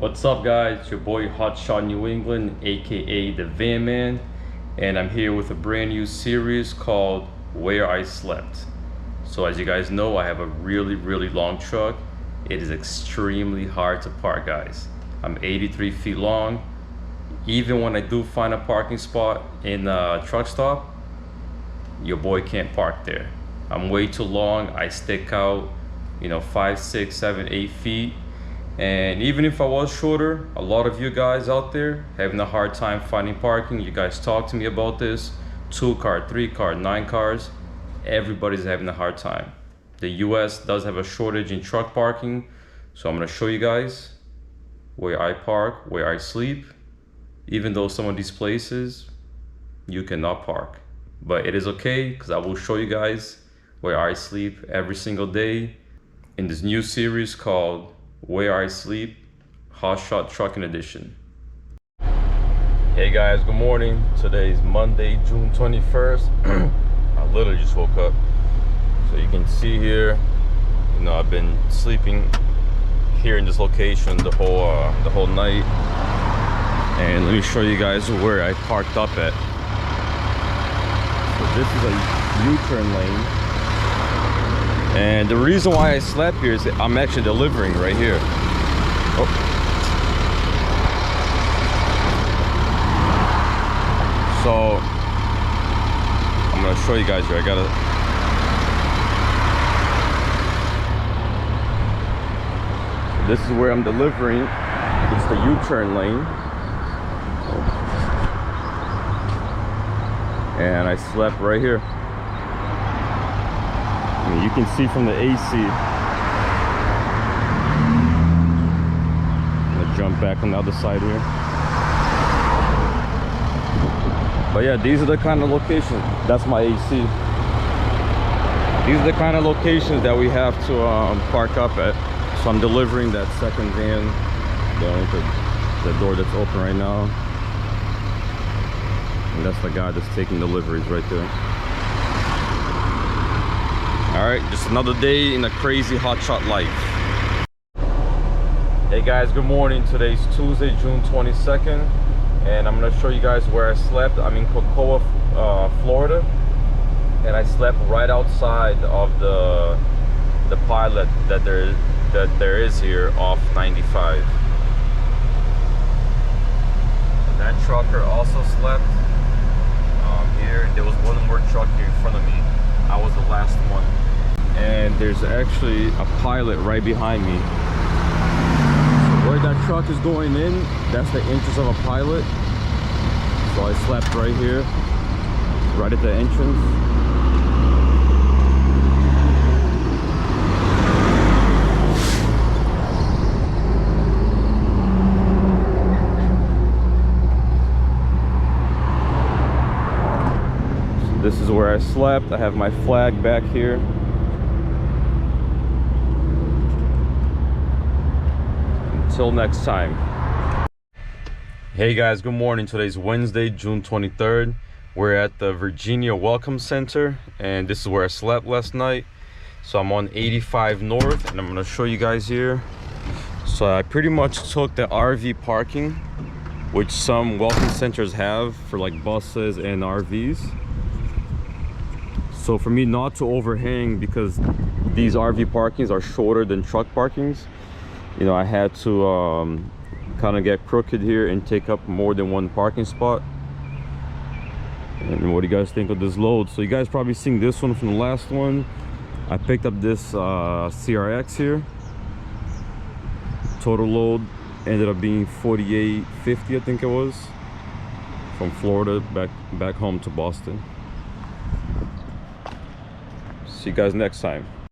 What's up, guys? It's your boy Hotshot New England, aka the Van Man, and I'm here with a brand new series called Where I Slept. So as you guys know, I have a really long truck. It is extremely hard to park, guys. I'm 83 feet long. Even when I do find a parking spot in a truck stop, your boy can't park there. I'm way too long. I stick out, 5, 6, 7, 8 feet. And even if I was shorter, a lot of you guys out there having a hard time finding parking. You guys talk to me about this. 2 car, 3 car, 9 cars. Everybody's having a hard time. The US does have a shortage in truck parking. So I'm gonna show you guys where I park, where I sleep. Even though some of these places you cannot park. But it is okay, because I will show you guys where I sleep every single day in this new series called Where I Sleep, Hotshot Trucking Edition. Hey guys, good morning. Today's Monday, June 21st. I literally just woke up. So you can see here, I've been sleeping here in this location the whole night. And let me show you guys where I parked up at. So this is a U-turn lane. And the reason why I slept here is that I'm actually delivering right here. Oh. So I'm gonna show you guys here. This is where I'm delivering. It's the U-turn lane. And I slept right here. You can see from the AC. I'm gonna jump back on the other side here. But yeah, these are the kind of locations. That's my AC. These are the kind of locations that we have to park up at. So I'm delivering that second van. The door that's open right now. And that's the guy that's taking deliveries right there. All right, just another day in a crazy hotshot life. Hey guys, good morning. Today's Tuesday, June 22nd, and I'm gonna show you guys where I slept. I'm in Cocoa, Florida, and I slept right outside of the pilot that there is here off 95. And that trucker also slept here. There was one more truck here in front of me. I was the last one. And there's actually a pilot right behind me. So where that truck is going in, that's the entrance of a pilot. So I slept right here, right at the entrance. So this is where I slept. I have my flag back here. Until next time. Hey guys, good morning. Today's Wednesday, June 23rd. We're at the Virginia Welcome Center, and this is where I slept last night. So I'm on 85 North, and I'm gonna show you guys here. So I pretty much took the RV parking, which some welcome centers have for like buses and RVs. So for me not to overhang, because these RV parkings are shorter than truck parkings, I had to kind of get crooked here and take up more than one parking spot. And what do you guys think of this load? So you guys probably seen this one from the last one. I picked up this CRX here. Total load ended up being 48.50, I think it was, from Florida back home to Boston. See you guys next time.